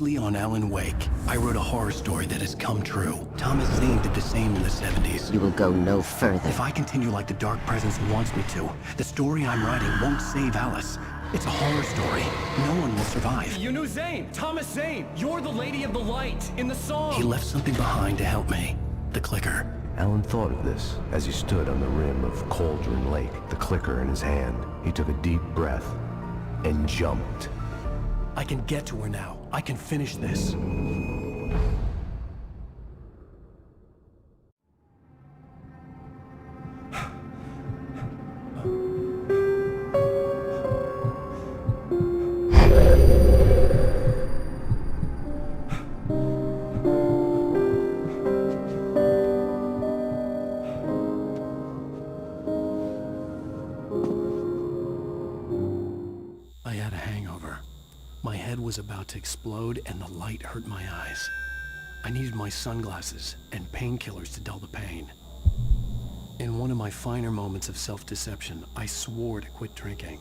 Specifically on Alan Wake, I wrote a horror story that has come true. Thomas Zane did the same in the 70s. You will go no further. If I continue like the Dark Presence wants me to, the story I'm writing won't save Alice. It's a horror story. No one will survive. You knew Zane! Thomas Zane! You're the Lady of the Light in the song! He left something behind to help me. The clicker. Alan thought of this as he stood on the rim of Coldrain Lake, the clicker in his hand. He took a deep breath and jumped. I can get to her now. I can finish this. I had a hangover. My head was about to explode and the light hurt my eyes. I needed my sunglasses and painkillers to dull the pain. In one of my finer moments of self-deception, I swore to quit drinking.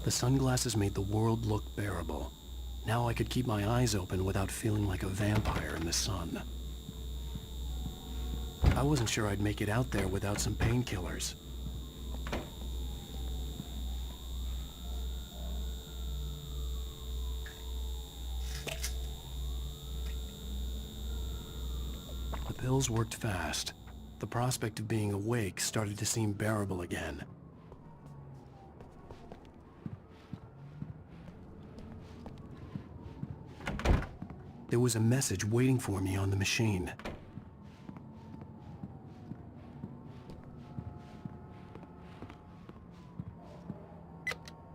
The sunglasses made the world look bearable. Now I could keep my eyes open without feeling like a vampire in the sun. I wasn't sure I'd make it out there without some painkillers. The pills worked fast. The prospect of being awake started to seem bearable again. There was a message waiting for me on the machine.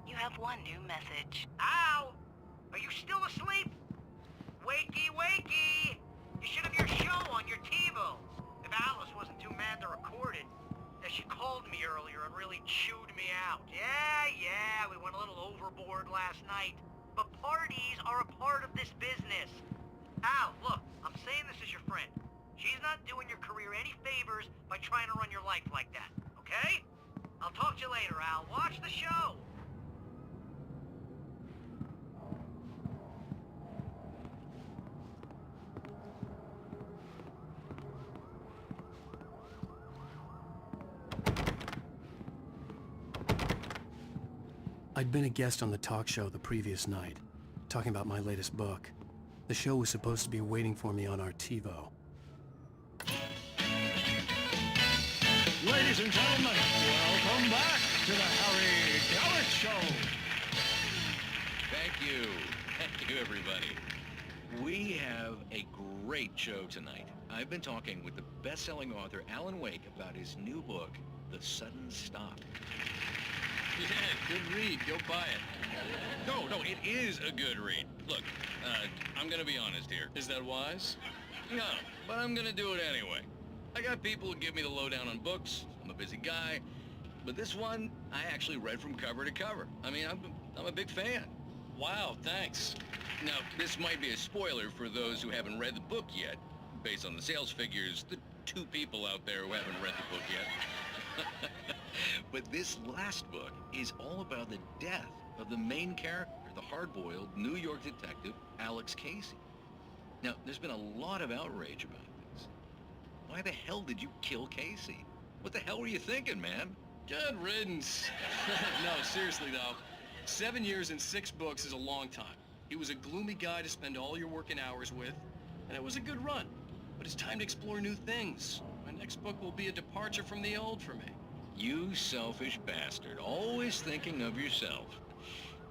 You have one new message. Ow! Are you still asleep? Wakey, wakey! You should have your show on your TiVo. If Alice wasn't too mad to record it, she called me earlier and really chewed me out. Yeah, we went a little overboard last night. But parties are a part of this business. Al, look, I'm saying this as your friend. She's not doing your career any favors by trying to run your life like that, okay? I'll talk to you later, Al. Watch the show! I'd been a guest on the talk show the previous night, talking about my latest book. The show was supposed to be waiting for me on our TiVo. Ladies and gentlemen, welcome back to the Harry Garrett Show. Thank you. Thank you, everybody. We have a great show tonight. I've been talking with the best-selling author Alan Wake about his new book, The Sudden Stop. Yeah, good read. Go buy it. No, it is a good read. Look, I'm gonna be honest here. Is that wise? No, but I'm gonna do it anyway. I got people who give me the lowdown on books. I'm a busy guy. But this one, I actually read from cover to cover. I mean, I'm a big fan. Wow, thanks. Now, this might be a spoiler for those who haven't read the book yet. Based on the sales figures, the 2 people out there who haven't read the book yet. But this last book is all about the death of the main character, the hard-boiled New York detective, Alex Casey. Now, there's been a lot of outrage about this. Why the hell did you kill Casey? What the hell were you thinking, man? Good riddance. No, seriously though, 7 years and 6 books is a long time. He was a gloomy guy to spend all your working hours with, and it was a good run. But it's time to explore new things. My next book will be a departure from the old for me. You selfish bastard, always thinking of yourself.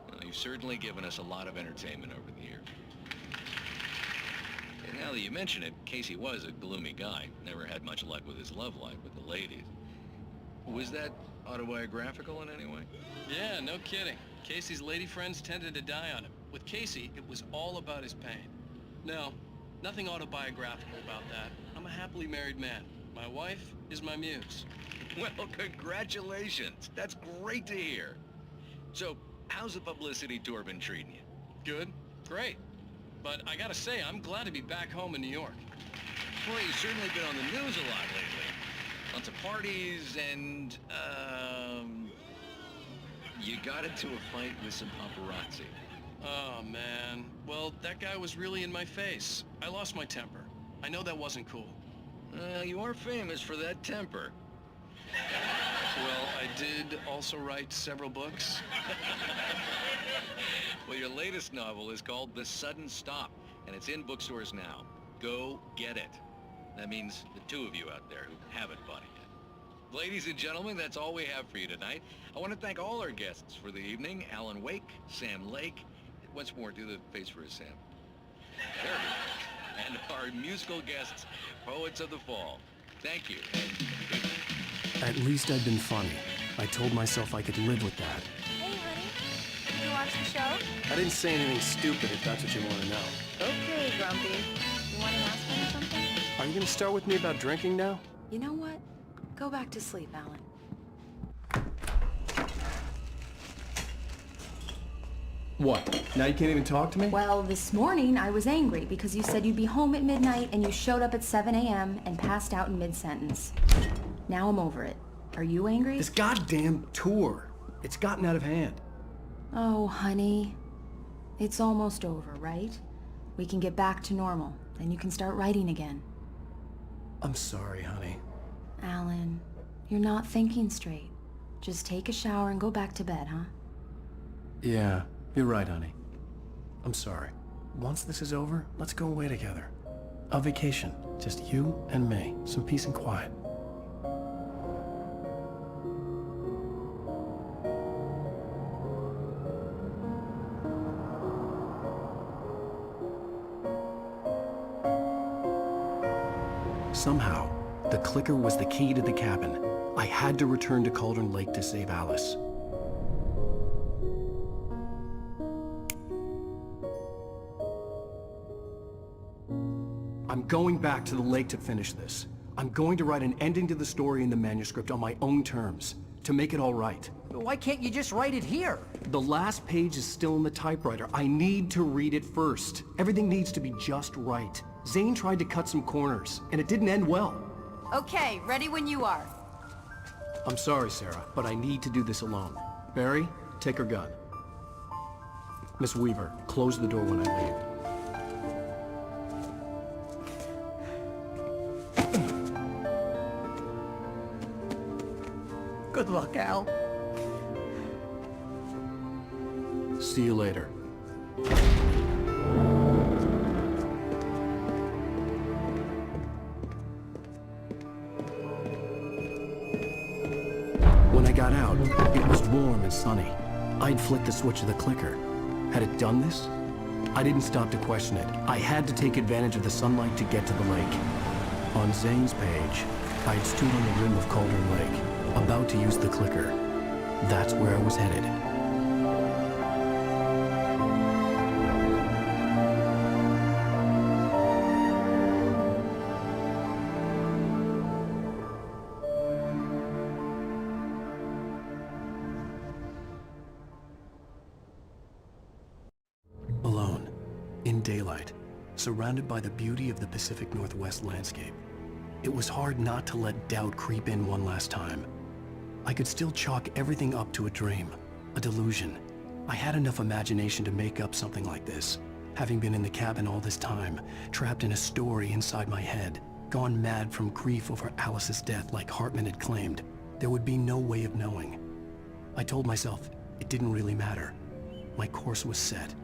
Well, you've certainly given us a lot of entertainment over the years. And now that you mention it, Casey was a gloomy guy. Never had much luck with his love life with the ladies. Was that autobiographical in any way? Yeah, no kidding. Casey's lady friends tended to die on him. With Casey, it was all about his pain. No, nothing autobiographical about that. I'm a happily married man. My wife is my muse. Well, congratulations. That's great to hear. So, how's the publicity tour been treating you? Good. Great. but I gotta say, I'm glad to be back home in New York. Well, you've certainly been on the news a lot lately. Lots of parties and, you got into a fight with some paparazzi. Oh, man. Well, that guy was really in my face. I lost my temper. I know that wasn't cool. You are famous for that temper. Well, I did also write several books. Well, your latest novel is called The Sudden Stop, and it's in bookstores now. Go get it. That means the two of you out there who haven't bought it yet. Ladies and gentlemen, that's all we have for you tonight. I want to thank all our guests for the evening. Alan Wake, Sam Lake. Once more, do the face for us, Sam. There we go. And our musical guests, Poets of the Fall. Thank you. Good night. At least I'd been funny. I told myself I could live with that. Hey, honey. Did you watch the show? I didn't say anything stupid if that's what you want to know. Okay, Grumpy. You want to ask me something? Are you going to start with me about drinking now? You know what? Go back to sleep, Alan. What? Now you can't even talk to me? Well, this morning I was angry because you said you'd be home at midnight and you showed up at 7 a.m. and passed out in mid-sentence. Now I'm over it. Are you angry? This goddamn tour. It's gotten out of hand. Oh, honey. It's almost over, right? We can get back to normal. Then you can start writing again. I'm sorry, honey. Alan, you're not thinking straight. Just take a shower and go back to bed, huh? Yeah, you're right, honey. I'm sorry. Once this is over, let's go away together. A vacation. Just you and me. Some peace and quiet. Somehow, the clicker was the key to the cabin. I had to return to Coldrain Lake to save Alice. I'm going back to the lake to finish this. I'm going to write an ending to the story in the manuscript on my own terms, to make it all right. Why can't you just write it here? The last page is still in the typewriter. I need to read it first. Everything needs to be just right. Zane tried to cut some corners, and it didn't end well. Okay, ready when you are. I'm sorry, Sarah, but I need to do this alone. Barry, take her gun. Miss Weaver, close the door when I leave. Good luck, Al. See you later. When I got out, it was warm and sunny. I'd flicked the switch of the clicker. Had it done this? I didn't stop to question it. I had to take advantage of the sunlight to get to the lake. On Zane's page, I had stood on the rim of Coldrain Lake, about to use the clicker. That's where I was headed. Alone, in daylight, surrounded by the beauty of the Pacific Northwest landscape. It was hard not to let doubt creep in one last time. I could still chalk everything up to a dream, a delusion. I had enough imagination to make up something like this, having been in the cabin all this time, trapped in a story inside my head, gone mad from grief over Alice's death like Hartman had claimed. There would be no way of knowing. I told myself it didn't really matter. My course was set.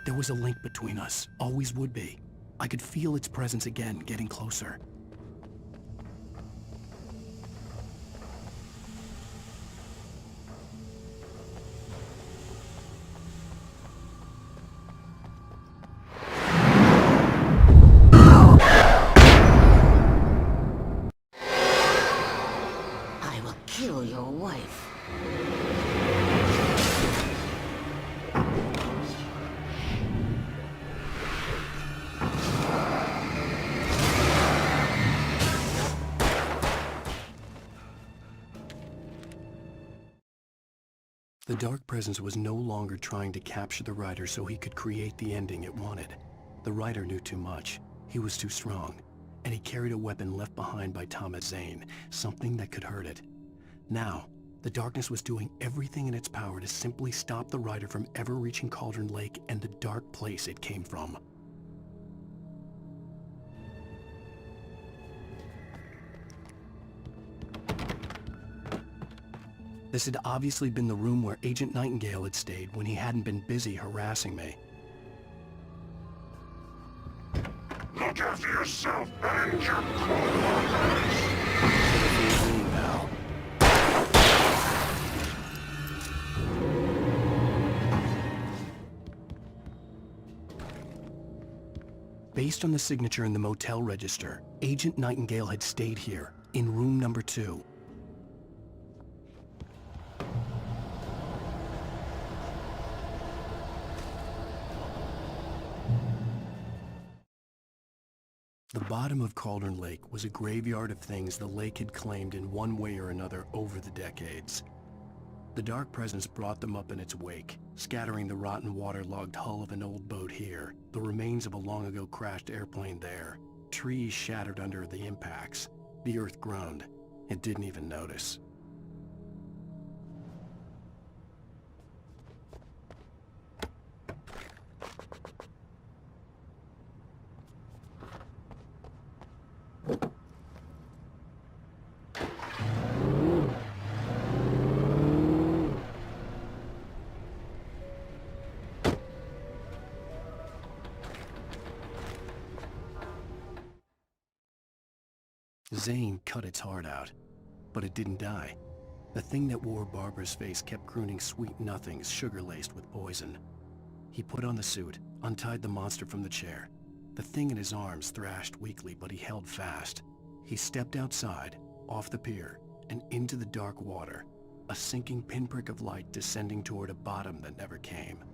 There was a link between us, always would be. I could feel its presence again, getting closer. your wife. The dark presence was no longer trying to capture the writer so he could create the ending it wanted. The writer knew too much. He was too strong. And he carried a weapon left behind by Thomas Zane, something that could hurt it. Now, the darkness was doing everything in its power to simply stop the writer from ever reaching Cauldron Lake and the dark place it came from. This had obviously been the room where Agent Nightingale had stayed when he hadn't been busy harassing me. Look after yourself and your Pal. Based on the signature in the motel register, Agent Nightingale had stayed here, in room number 2. The bottom of Cauldron Lake was a graveyard of things the lake had claimed in one way or another over the decades. The dark presence brought them up in its wake, scattering the rotten waterlogged hull of an old boat here, the remains of a long-ago crashed airplane there, trees shattered under the impacts. The earth groaned. It didn't even notice. Zane cut its heart out, but it didn't die. The thing that wore Barbara's face kept crooning sweet nothings sugar-laced with poison. He put on the suit, untied the monster from the chair. The thing in his arms thrashed weakly, but he held fast. He stepped outside, off the pier, and into the dark water, a sinking pinprick of light descending toward a bottom that never came.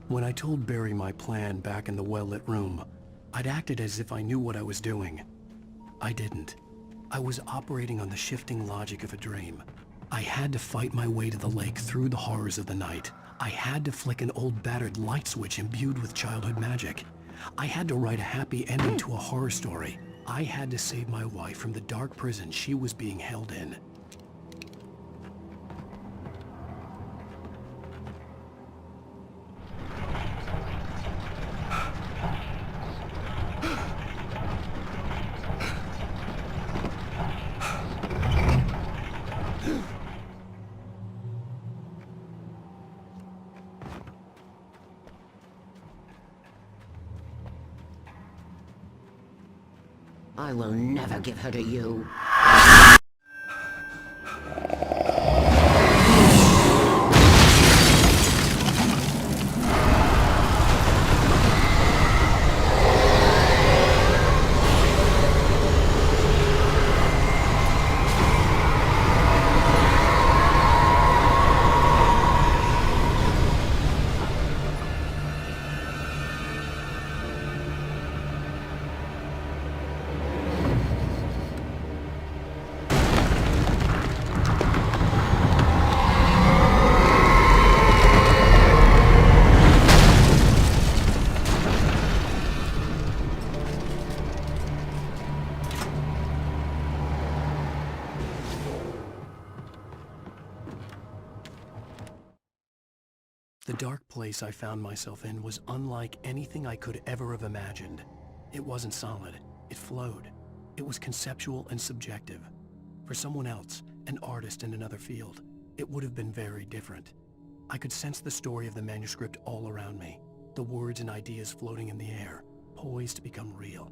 When I told Barry my plan back in the well-lit room, I'd acted as if I knew what I was doing. I didn't. I was operating on the shifting logic of a dream. I had to fight my way to the lake through the horrors of the night. I had to flick an old battered light switch imbued with childhood magic. I had to write a happy ending to a horror story. I had to save my wife from the dark prison she was being held in. I will never give her to you. The dark place I found myself in was unlike anything I could ever have imagined. It wasn't solid. It flowed. It was conceptual and subjective. For someone else, an artist in another field, it would have been very different. I could sense the story of the manuscript all around me, the words and ideas floating in the air, poised to become real.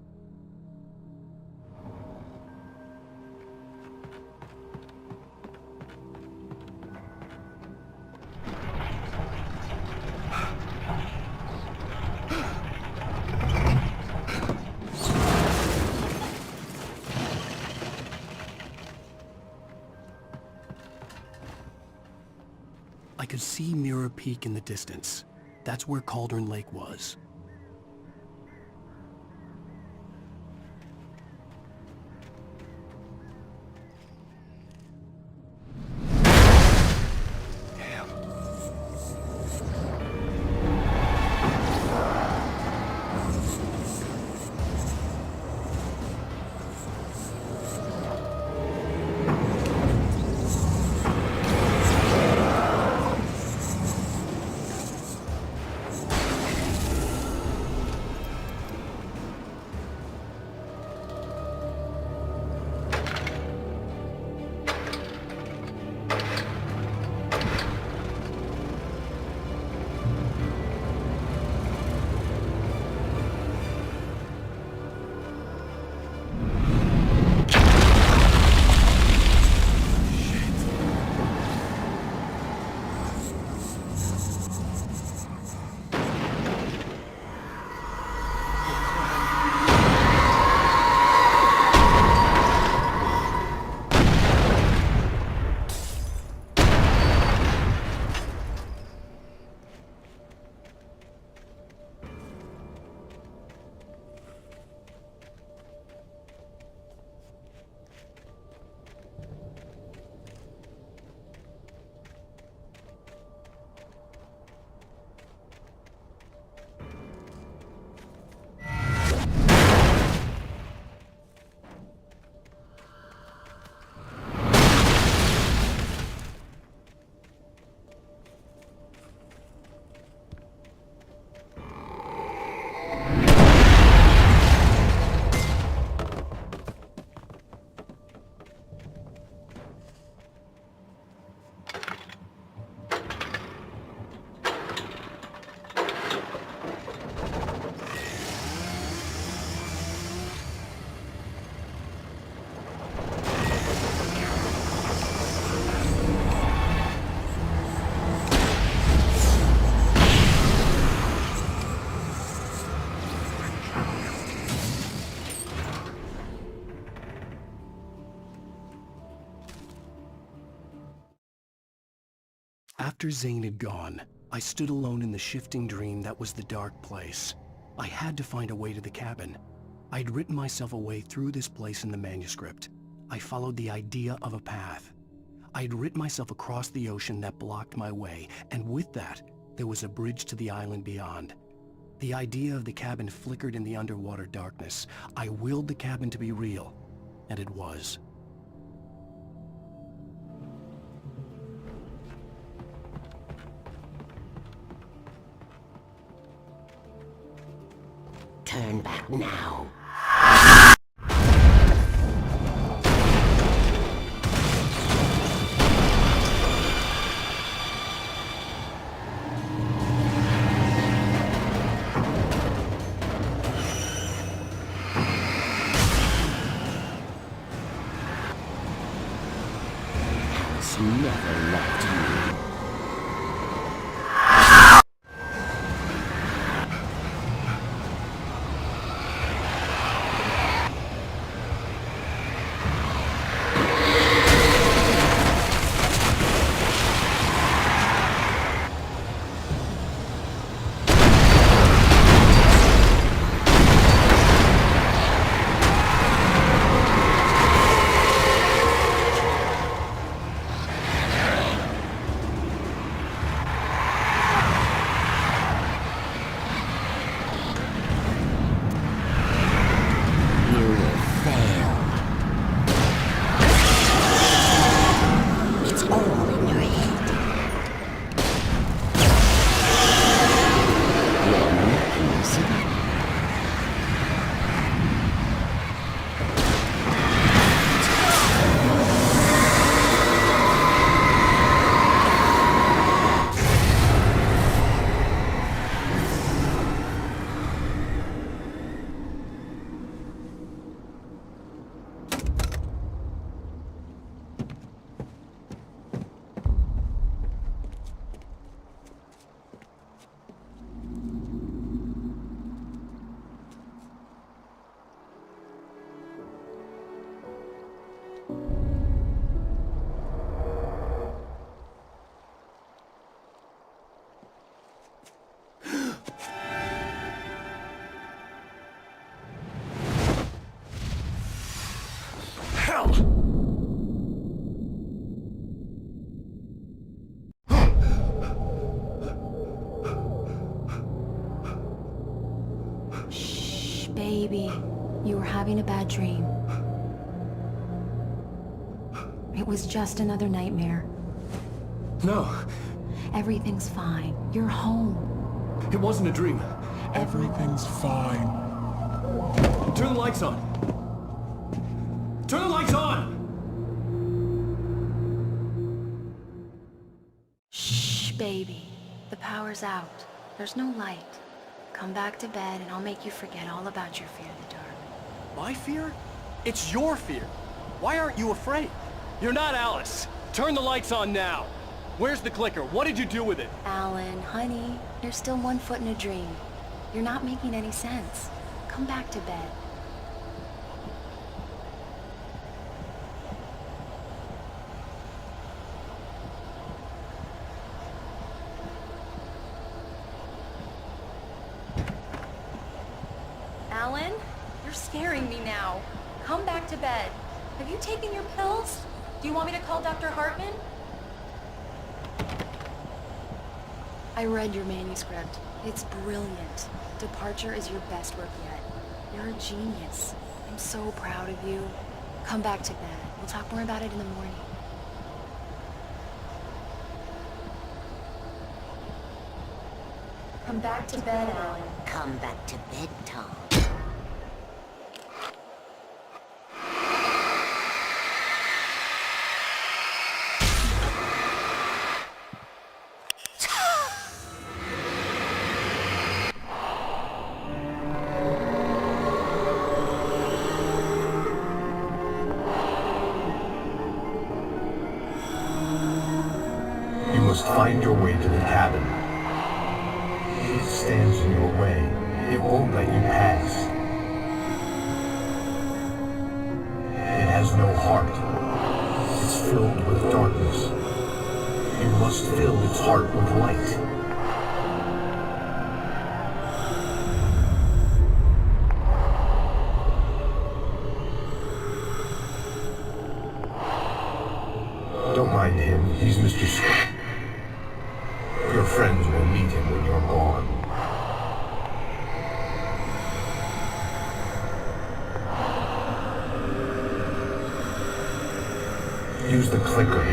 I could see Mirror Peak in the distance. That's where Coldrain Lake was. After Zane had gone, I stood alone in the shifting dream that was the dark place. I had to find a way to the cabin. I'd written myself a way through this place in the manuscript. I followed the idea of a path. I'd written myself across the ocean that blocked my way, and with that, there was a bridge to the island beyond. The idea of the cabin flickered in the underwater darkness. I willed the cabin to be real, and it was. Turn back now. Alice never loved you. bad dream. It was just another nightmare. No, Everything's fine. You're home. it wasn't a dream. Everything's fine. Turn the lights on. Turn the lights on! Shh, baby. The power's out. There's no light. Come back to bed and I'll make you forget all about your fear of the dark. My fear? It's your fear. Why aren't you afraid? You're not Alice. Turn the lights on now. Where's the clicker? What did you do with it? Alan, honey, you're still 1 foot in a dream. You're not making any sense. Come back to bed. Alan, you're scaring me now. Come back to bed. Have you taken your pills? Do you want me to call Dr. Hartman? I read your manuscript. It's brilliant. Departure is your best work yet. You're a genius. I'm so proud of you. Come back to bed. We'll talk more about it in the morning. Come back to bed, Alan. Come back to bed, Tom. You must find your way to the cabin. It stands in your way. It won't let you pass. It has no heart. It's filled with darkness. You must fill its heart with light. Don't mind him. He's Mr. Scott. Your friends will meet him when you're gone. Use the clicker.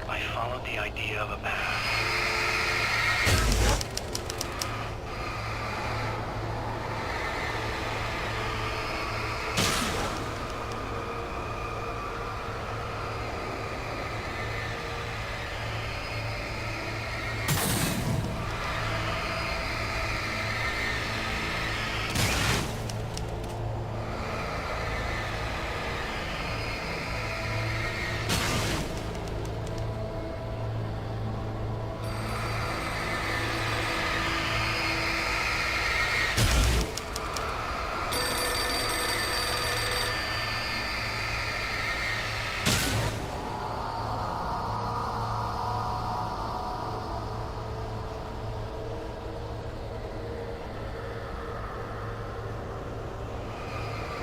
I followed the idea of a path.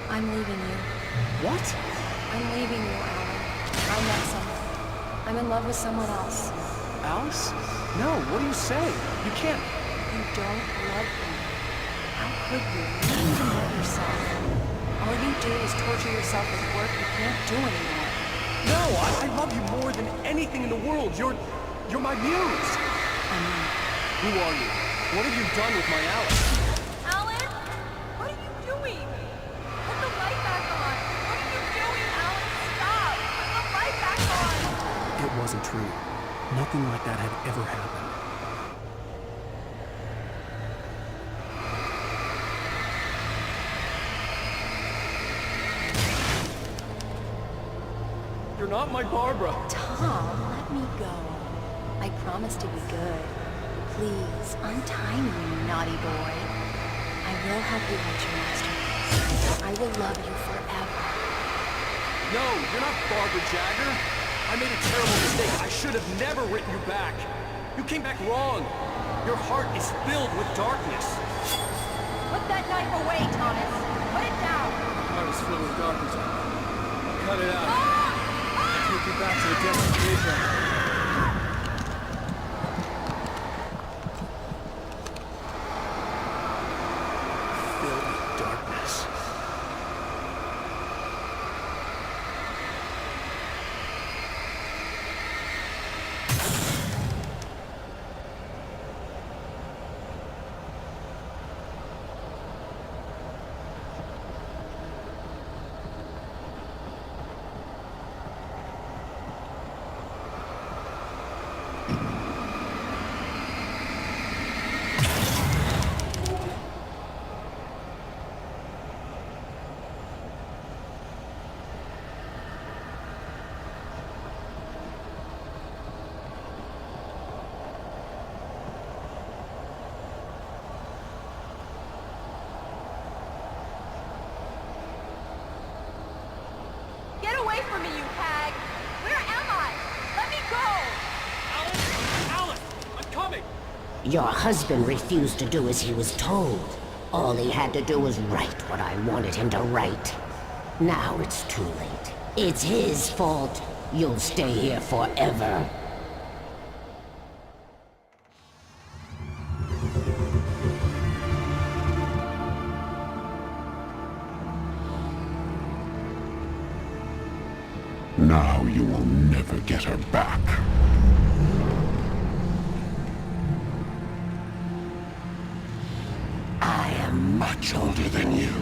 I'm leaving you. What? I'm leaving you, Alan. I met someone. I'm in love with someone else. Alice? No, what are you saying? You can't... You don't love me. How could you? You don't even love yourself. All you do is torture yourself with work you can't do anymore. No, I love you more than anything in the world. You're my muse. I mean, Who are you? What have you done with my Alice? Alan? What are you doing? Put the light back on. What are you doing, Alan? Stop! Put the light back on! It wasn't true. Nothing like that had ever happened. You're not my Barbara. Tom, let me go. I promise to be good. Please, untie me, you naughty boy. I will help you write your masterpiece. I will love you forever. No, you're not Barber Jagger. I made a terrible mistake. I should have never written you back. You came back wrong. Your heart is filled with darkness. Put that knife away, Thomas. Put it down. Heart is filled with darkness. Cut it out. Take you back to the destination. Your husband refused to do as he was told. All he had to do was write what I wanted him to write. Now it's too late. It's his fault. You'll stay here forever. Now you will never get her back. I am much older than you.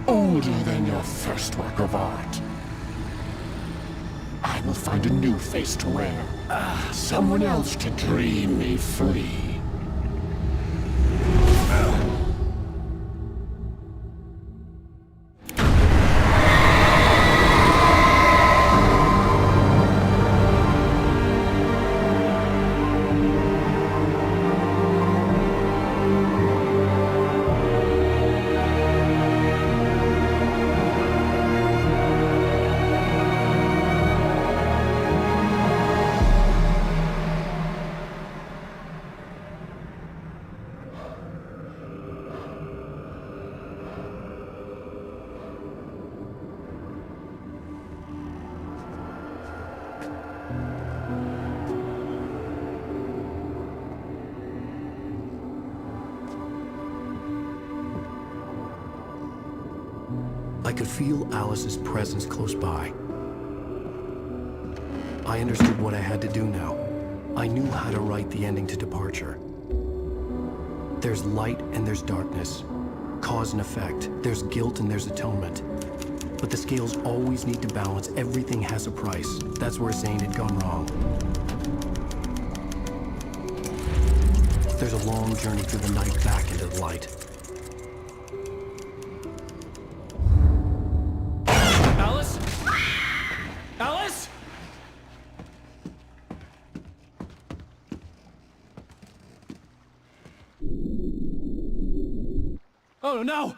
Older than your first work of art. I will find a new face to wear. Someone else to dream me free. I could feel Alice's presence close by. I understood what I had to do now. I knew how to write the ending to Departure. There's light and there's darkness. Cause and effect. There's guilt and there's atonement. But the scales always need to balance. Everything has a price. That's where Zane had gone wrong. There's a long journey through the night back into the light. Alice? Alice? Oh no!